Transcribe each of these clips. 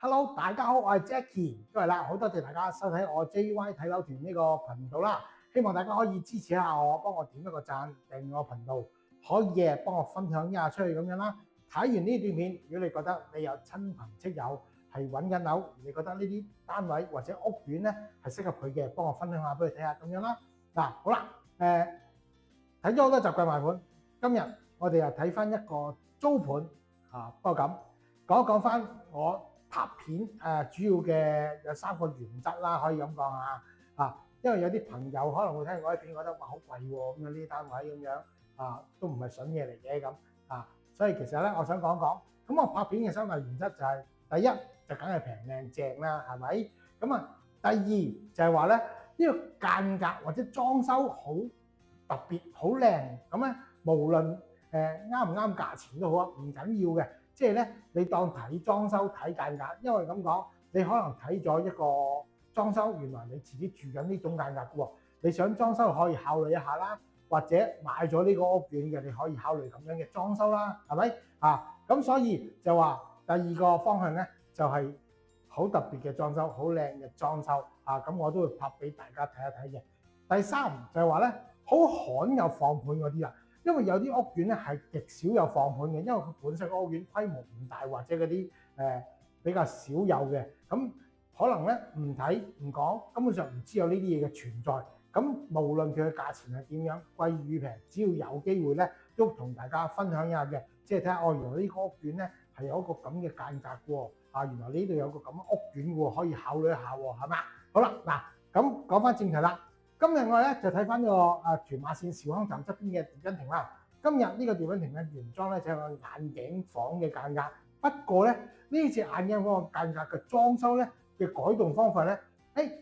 Hello，大家好，我係 Jackie，都係啦，好多謝大家收睇我 JY 睇樓團呢個頻道啦。希望大家可以支持下我，幫我點一個讚，訂閱我頻道，可以嘅幫我分享一下出去咁樣啦。睇完呢段片，如果你覺得你有親朋戚友係揾緊樓，你覺得呢啲單位或者屋苑咧係適合佢嘅，幫我分享下俾佢睇下咁樣啦。嗱，好啦，睇咗好多集嘅賣盤，今日我哋又睇翻一個租盤不過咁講一講翻我拍片主要嘅有3個原則啦，可以咁講因為有啲朋友可能會睇我啲片覺得哇好貴喎，咁樣呢啲單位咁樣都唔係筍嘢嚟嘅咁所以其實咧我想講講，咁我拍片嘅3個原則就係、第一就梗係平靚正啦，係咪？咁第二就係話咧呢個間隔或者裝修好特別好靚，咁咧無論啱唔啱價錢都好唔緊要嘅。即係咧，你當睇裝修睇間隔，因為咁講，你可能睇咗一個裝修，原來你自己住緊呢種間隔嘅喎，你想裝修可以考慮一下啦，或者買咗呢個屋苑嘅，你可以考慮咁樣嘅裝修啦，係咪咁所以就話第二個方向咧，就係好特別嘅裝修，好靚嘅裝修咁我都會拍俾大家睇一睇嘅。第三就係話咧，好罕有放盤嗰啲啦。因為有啲屋苑咧係極少有放盤嘅，因為佢本身個屋苑規模唔大，或者嗰啲比較少有嘅，咁可能咧唔睇唔講，根本上唔知有呢啲嘢嘅存在。咁無論佢嘅價錢係點樣，貴與平，只要有機會咧，都同大家分享一下嘅，即係睇下原來呢個屋苑咧係有一個咁嘅間隔喎，原來呢度有個咁嘅屋苑喎，可以考慮一下喎，係嘛？好啦，嗱咁講翻正題啦。今日我咧就睇翻呢個屯馬線兆康站側邊嘅電斤亭啦。今日呢個電斤亭嘅原裝咧就係個眼鏡房嘅間隔，不過咧呢隻眼鏡房嘅間隔嘅裝修咧嘅改動方法咧，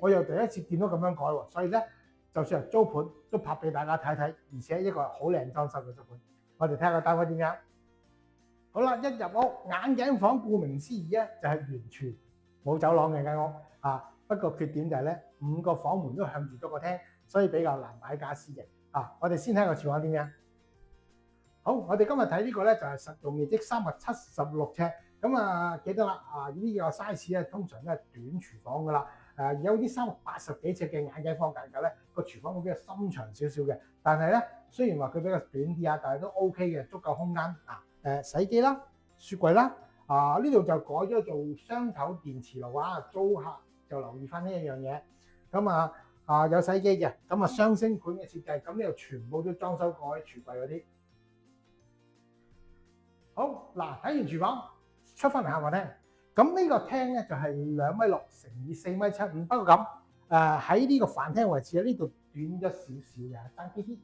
我又第一次見到咁樣改喎，所以咧就算係租盤都拍俾大家睇睇，而且一個好靚裝修嘅租盤。我哋睇下個單位點樣。好啦，一入屋眼鏡房，顧名思義咧就係完全冇走廊嘅間屋不過缺點就係咧5個房門都向住多個廳，所以比較難擺傢俬嘅我哋先睇個廚房點樣。好，我哋今日睇呢個咧就係實用面積376尺，咁記得啦呢個 size 咧通常都係短廚房噶啦，有啲380幾尺嘅眼鏡房間隔咧個廚房會比較深長少少嘅，但係咧雖然話佢比較短啲但係都 OK 嘅，足夠空間洗機啦、雪櫃啦呢度就改咗做雙頭電磁爐租客就留意翻呢一樣嘢，咁有洗機嘅，咁雙星盤嘅設計，咁呢度全部都裝修過喺櫥櫃嗰啲。好嗱，睇完廚房出翻嚟客廳，咁呢個廳咧就係2.6米乘以4.75米，不過咁喺呢個飯廳位置呢度短咗少少嘅，爭啲啲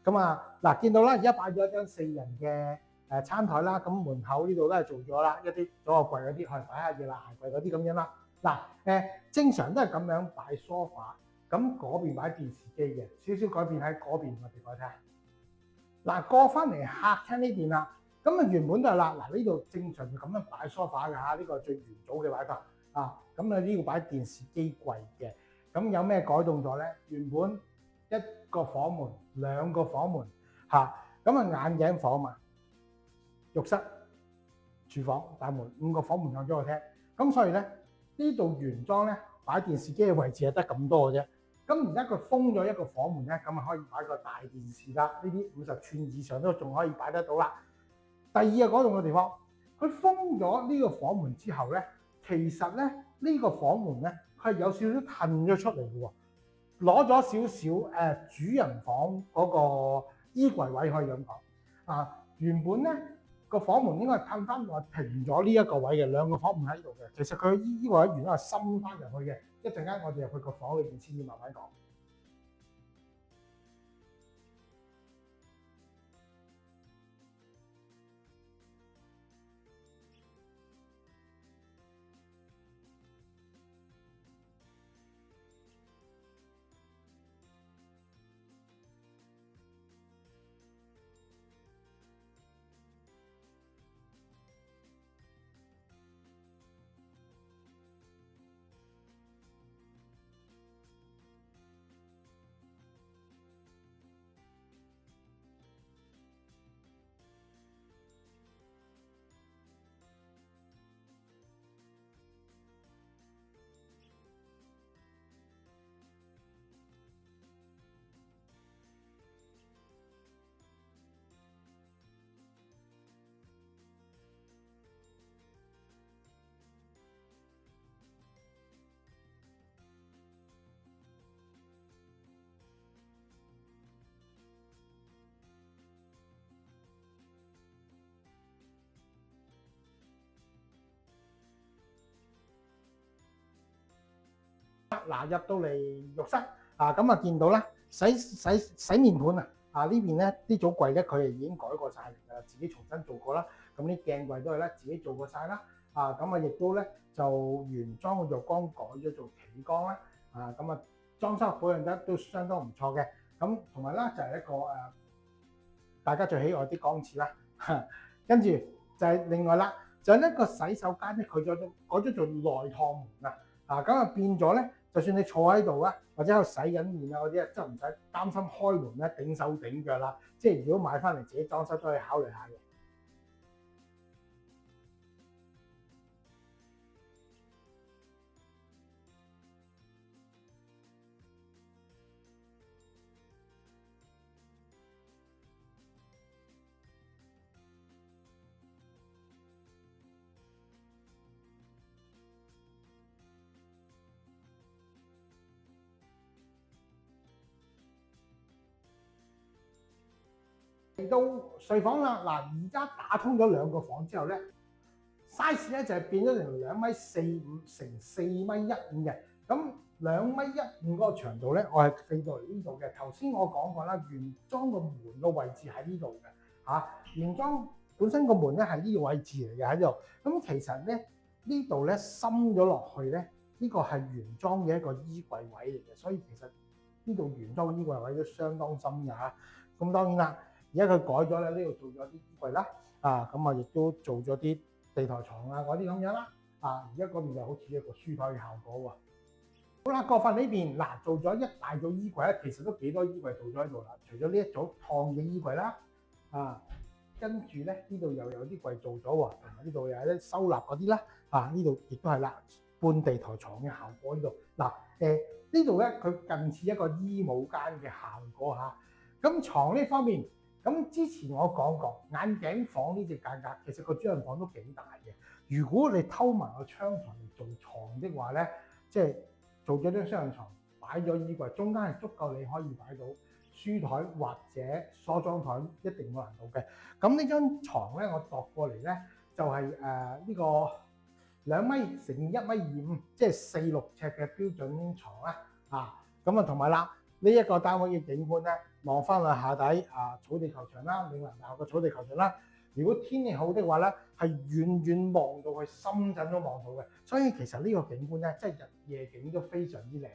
咁見到啦，而家擺咗一張4人嘅餐台啦，咁門口呢度都係做咗啦，一啲左個櫃嗰啲可以擺下嘢啦，鞋櫃嗰啲咁樣啦。正常都係咁樣擺 sofa， 咁嗰邊擺電視機嘅，少少改變喺嗰邊，我哋睇下。過翻嚟客廳呢邊啦，咁原本都係啦，呢度正常就咁樣擺 sofa 嘅呢個係最元祖嘅擺法咁呢度擺電視機櫃嘅，咁有咩改動咗咧？原本一個房門、2個房門眼鏡房嘛，浴室、廚房大門，5個房門向咗個廳，咁所以咧呢度原裝咧擺電視機嘅位置係得咁多嘅啫。咁而家佢封咗一個房門咧，咁可以擺個大電視啦。呢啲50寸以上都仲可以擺得到啦。第二個改動嘅地方，佢封咗呢個房門之後咧，其實咧呢個房門咧係有少少褪咗出嚟嘅喎，攞咗少少主人房嗰個衣櫃位可以咁講原本咧個房門應該係褪翻落停咗呢一個位嘅，2個房門喺度嘅。其實佢呢個位原來係深翻入去嘅。一陣間我哋入去個房裏邊先至慢慢講。嗱入到嚟浴室咁啊見到啦，洗面盤呢邊咧呢組櫃咧佢係已經改過晒嚟㗎啦，自己重新做過啦。咁啲鏡櫃都係咧自己做過晒啦。咁啊亦都咧就原裝嘅浴缸改咗做企缸啦。咁啊裝修保養得都相當唔錯嘅。咁同埋啦就係一個大家最喜愛啲缸廁啦。跟住就係另外啦，就係呢個洗手間咧，佢改咗做內趟門咁啊變咗咧，就算你坐喺度或者喺度洗緊面嗰啲真係唔使擔心開門咧頂手頂腳啦。即係如果買翻嚟自己裝修都可以考慮下嘅。嚟到睡房啦，而家打通咗兩個房之後咧，size 咧就係變咗成2.45米乘4.15米嘅。咁2.15米嗰個長度咧，我係計到嚟呢度嘅。頭先我講過啦，原裝個門個位置喺呢度嘅原裝本身個門咧係呢個位置嚟嘅喺度。咁其實咧呢度咧深咗落去咧，呢個係原裝嘅一個衣櫃位嚟嘅，所以其實呢度原裝嘅衣櫃位都相當深㗎。咁當然啦。而家佢改咗咧，呢度做咗啲衣櫃啦，咁亦都做咗啲地台床嗰啲咁樣啦，而家嗰邊就好似一個書台嘅效果喎。好啦，過份呢邊做咗一大組衣櫃咧，其實都幾多衣櫃做咗喺度啦。除咗呢一組燙嘅衣櫃啦，跟住咧呢度又有啲櫃做咗喎，同埋呢度又有啲收納嗰啲啦，呢度亦都係啦，半地台床嘅效果呢度。呢度咧佢近似一個衣帽間嘅效果嚇。咁床呢方面。咁之前我講過眼鏡房呢隻價格，其實個主人房都幾大嘅。如果你偷埋個窗台嚟做床的話咧，即係做咗張雙人床，擺咗衣櫃，中間係足夠你可以擺到書台或者梳妝台，一定冇難度嘅。咁呢張床咧，我度過嚟咧就係呢個2米乘1.25米，即係4-6尺嘅標準床啦。咁同埋啦。呢一個單位嘅景觀咧，望翻去下底草地球場啦，嶺南大學嘅草地球場啦。如果天氣好的話咧，係遠遠望到去深圳都望到嘅，所以其實呢個景觀咧，即係日夜景都非常之靚嘅。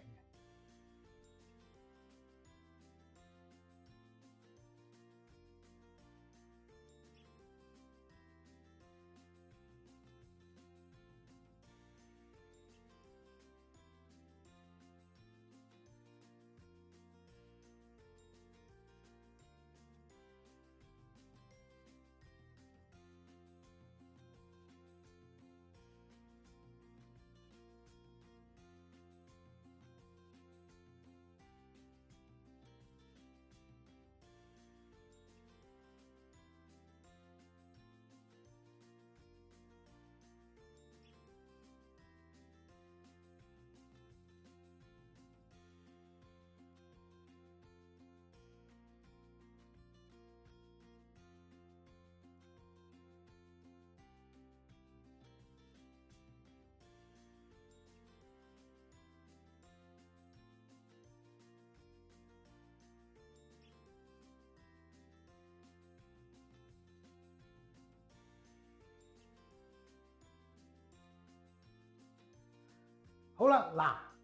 好啦，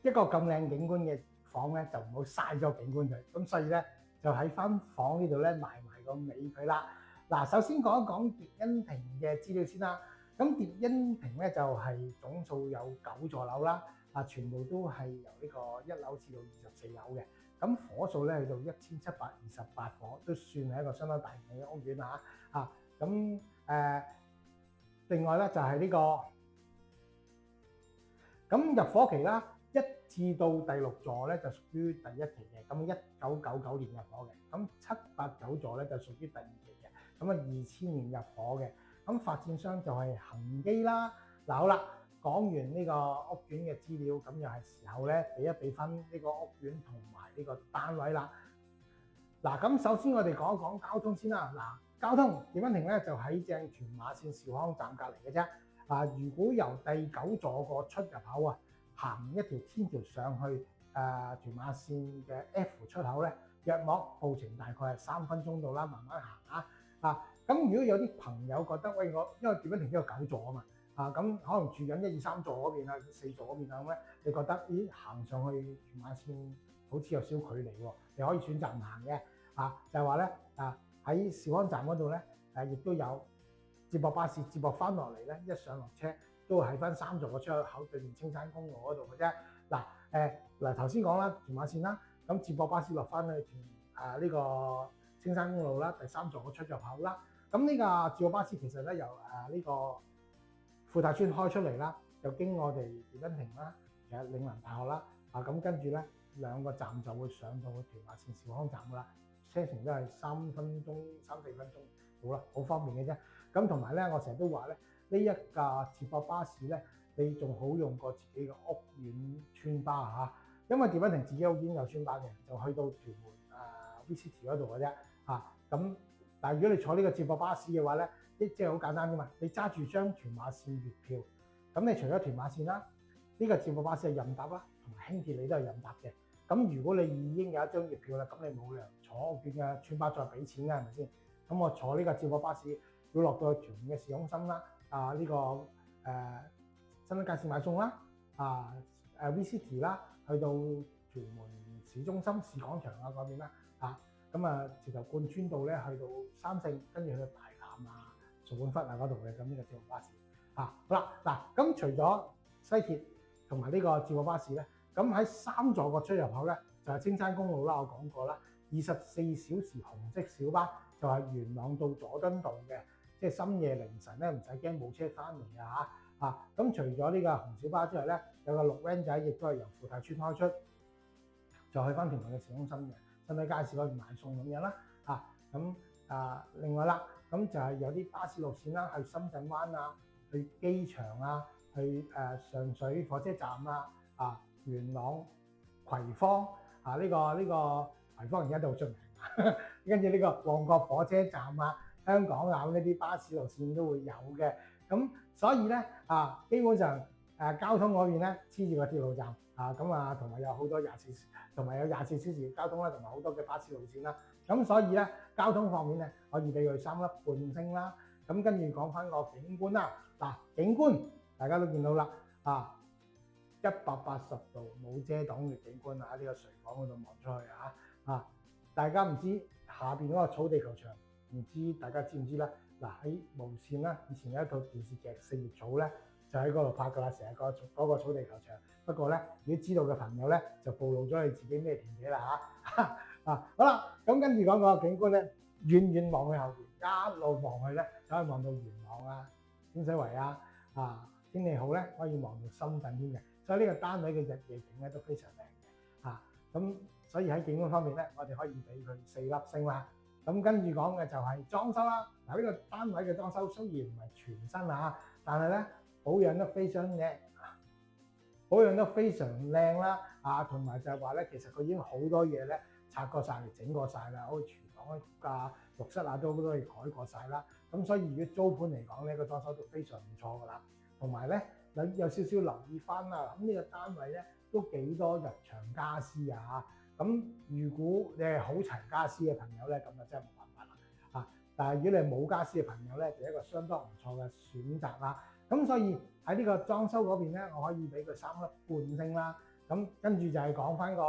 一個咁靚景觀嘅房咧，就唔好嘥咗景觀佢。咁所以咧，就喺翻房呢度咧埋個尾佢啦。首先講一講蝶恩庭嘅資料先啦。咁蝶恩庭咧就係總數有9座樓啦，全部都係由呢個1樓至到24樓嘅。咁伙數咧去到1728伙，都算係一個相當大型嘅屋苑啦。另外咧就係呢個。咁入伙期啦，1至到第6座咧就屬於第1期嘅，咁1999年入伙嘅。咁7、8、9座咧就屬於第2期嘅，咁2000年入伙嘅。咁發展商就係恒基啦。好啦，講完呢個屋苑嘅資料，咁又係時候咧俾翻呢個屋苑同埋呢個單位啦。咁首先我哋講一講交通先啦。交通蝶恩庭咧就喺正屯馬線兆康站隔離嘅啫。如果由第9座個出入口行一條天橋上去屯馬線嘅 F 出口咧，約莫步程大概係3分鐘到啦，慢慢行咁如果有啲朋友覺得喂，我因為電品亭都有9座啊嘛，咁可能住緊1、2、3座嗰邊啊，4座嗰邊啊咁咧，你覺得咦行上去屯馬線好似有少距離喎，你可以選擇唔行嘅就係話咧喺兆康站嗰度咧亦都有接駁巴士接駁翻落嚟咧，一上落車都係喺翻3座嘅出口對面青山公路嗰度嘅啫。嗱頭先講啦，屯馬線啦，咁接駁巴士落翻去呢個青山公路啦，第3座嘅出入口啦。咁呢架接駁巴士其實咧由呢個富泰村開出嚟啦，就經我哋電品亭啦，其實嶺南大學啦，咁跟住咧2個站就會上到屯馬線兆康站噶啦，車程都係3、4分鐘到啦，好方便嘅啫。咁同埋咧，我成日都話咧，呢一架接駁巴士咧，你仲好用過自己嘅屋苑村巴因為電品亭自己屋苑有村巴嘅，就去到屯門VCT 嗰度嘅啫咁。但係如果你坐呢個接駁巴士嘅話咧，即係好簡單啫嘛，你揸住張屯馬線月票，咁你除咗屯馬線啦，呢個接駁巴士係任搭啦，同埋輕鐵你都係任搭嘅。咁如果你已經有一張月票啦，咁你冇理由坐屋苑嘅村巴再俾錢㗎，係咪先？咁我坐呢個接駁巴士要落到去屯門嘅市中心啦，呢個新德街市買餸啦，VCT 啦，去到屯門市中心市廣場嗰邊啦，咁直頭貫穿到咧去到三聖，跟住去到大欖掃管笏嗰度嘅咁呢個接駁巴士好啦咁除咗西鐵同埋呢個接駁巴士咧，咁喺3座個出入口咧就係青山公路啦，我講過啦，24小時紅色小巴就係元朗到佐敦道嘅，即係深夜凌晨咧唔使驚冇車翻嚟咁除咗呢個紅小巴之外咧，有個綠 van 仔亦都係由富泰村開出，就去翻屯門嘅市中心嘅新地街市嗰邊買餸咁樣啦另外啦，咁就係有啲巴士路線啦，去深圳灣去機場去上水火車站元朗葵芳呢個葵芳而家都好出名跟住呢個旺角火車站香港呢啲巴士路線都會有嘅。咁所以咧基本上交通嗰邊咧黐住個鐵路站同埋有好多同埋有24小時交通啦，同埋好多嘅巴士路線啦。咁所以咧交通方面咧可以俾佢3粒半星啦。咁跟住講翻個景觀啦，景觀大家都見到啦180度冇遮擋嘅景觀呢個垂港嗰度望出去大家唔知下邊嗰個草地球場，唔知大家知唔知啦？喺無線啦，以前有一套電視劇《四葉草》咧，就喺嗰度拍噶啦，成日嗰個草地球場。不過咧，如果知道嘅朋友咧，就暴露咗你自己咩田野啦好啦，咁跟住講個景觀咧，遠遠望去後邊，一路望去咧，就可以望到元朗天水圍天氣好咧，可以望到深圳添嘅。所以呢個單位嘅日夜景咧都非常靚嘅咁所以喺景觀方面咧，我哋可以俾佢4粒星啦。咁跟住講嘅就係裝修啦。呢個單位嘅裝修雖然唔係全新但係咧保養得非常靚啦同埋就係話咧，其實佢已經好多嘢咧拆過晒嚟整過晒啦，好似廚房浴室都好多嘢改過晒啦。咁所以如果租盤嚟講咧，個裝修都非常唔錯噶啦。同埋咧有少少留意翻咁呢個單位咧都幾多日常家私咁如果你係好齊家私嘅朋友咧，咁就真係冇辦法啦但係如果你係冇家私嘅朋友咧，就一個相當唔錯嘅選擇啦。咁所以喺呢個裝修嗰邊咧，我可以俾佢3粒半星啦。咁跟住就係講翻個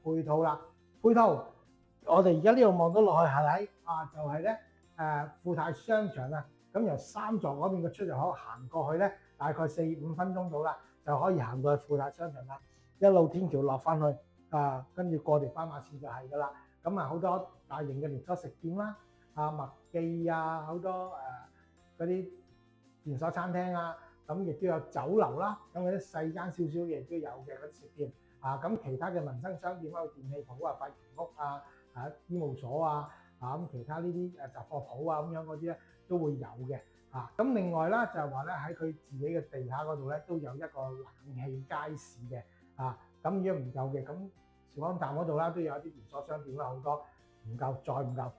配套啦。配套我哋而家呢度望到落去係咪就係咧富泰商場咁由3座嗰邊嘅出入口行過去咧，大概4、5分鐘到啦，就可以行到去富泰商場啦。一路天橋落翻去跟住過條斑馬線就係噶啦。咁好多大型嘅連鎖食店啦，麥記好多嗰啲連鎖餐廳咁亦都有酒樓啦。咁嗰啲細間少少嘅都有嘅嗰啲食店咁其他嘅民生商店包括電器鋪髮型屋醫務所咁其他呢啲雜貨鋪咁樣嗰啲咧都會有嘅咁另外啦就係話咧喺佢自己嘅地下嗰度咧都有一個冷氣街市嘅咁如果唔夠嘅咁兆康站嗰度啦都有一啲連鎖商店啦，好多唔夠再唔夠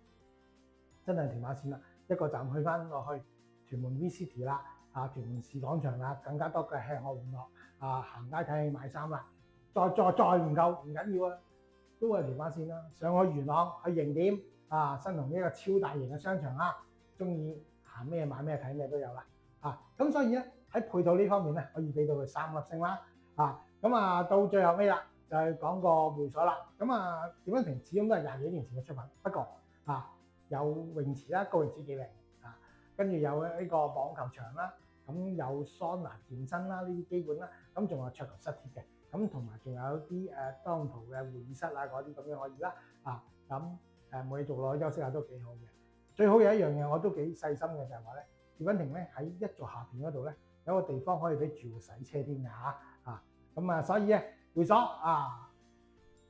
真係屯馬線啦，一個站去翻落去屯門 VCT 啦屯門市廣場啦，更加多嘅吃喝玩樂行街睇戲買衫啦。再唔夠唔緊要啊，都係條馬線啦，上去元朗去營點新鴻呢個超大型嘅商場啦，中意行咩買咩睇咩都有啦。咁所以咧喺配套呢方面咧，可以俾到佢3粒星啦。到最後尾啦，就係講個會所啦。點樣停始終都係20幾年前嘅出品，不過有泳池啦，高泳池幾靚跟住有呢個網球場啦，咁有桑拿健身啦，呢啲基本啦，咁仲有桌球室貼嘅，咁同埋仲有啲當鋪嘅會議室啊嗰啲咁樣可以啦。冇嘢做咯，休息下都幾好嘅。最好有一樣嘢我都幾細心嘅就係話咧，調賓亭咧喺一座下邊嗰度咧有個地方可以俾住戶洗車添㗎所以咧會所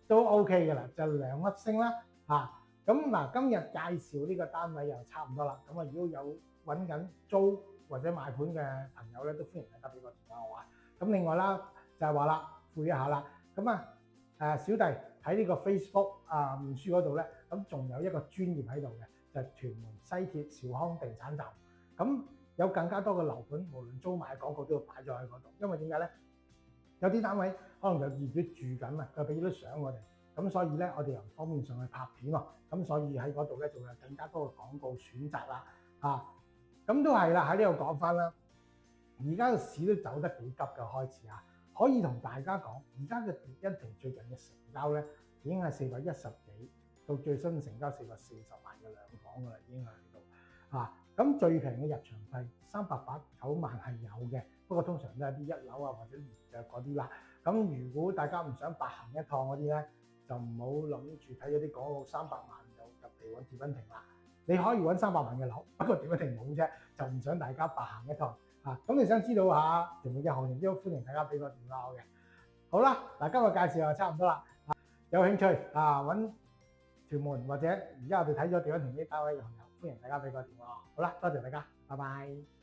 都 OK 嘅啦，就2粒星啦今日介紹呢個單位又差唔多啦。如果有揾緊租或者買盤嘅朋友咧，都歡迎大家俾個電話我咁另外啦，就係話啦，附一下啦。小弟喺呢個 Facebook 面書嗰度咧，仲有一個專頁喺度嘅，就係屯門西鐵兆康地產站。有更加多嘅樓盤，無論租買廣告都要擺咗喺嗰度。因為點解咧？有啲單位可能有業主住緊佢俾咗啲相我哋。所以咧，我哋又唔方便上去拍片喎，所以喺嗰度咧，仲有更加多嘅廣告選擇啦，都係啦，喺呢度講翻啦。而家個市都走得幾急嘅開始可以同大家講，而家嘅調賓亭最近嘅成交咧，已經係410幾，到最新成交440萬嘅兩房噶啦，已經係喺度最平嘅入場費389萬係有嘅，不過通常都係啲1樓或者連着嗰啲啦。如果大家唔想白行一趟嗰啲咧，就唔好諗住睇咗啲廣告300萬就入嚟揾調賓亭啦。你可以揾300萬嘅樓，不過調賓亭冇啫，就唔想大家白行一趟你想知道屯門嘅行情，都歡迎大家俾個電話我嘅。好啦，今日介紹就差唔多啦。有興趣揾屯門或者而家我哋睇咗調賓亭啲單位嘅朋友，歡迎大家俾個電話我。好啦，多謝大家，拜拜。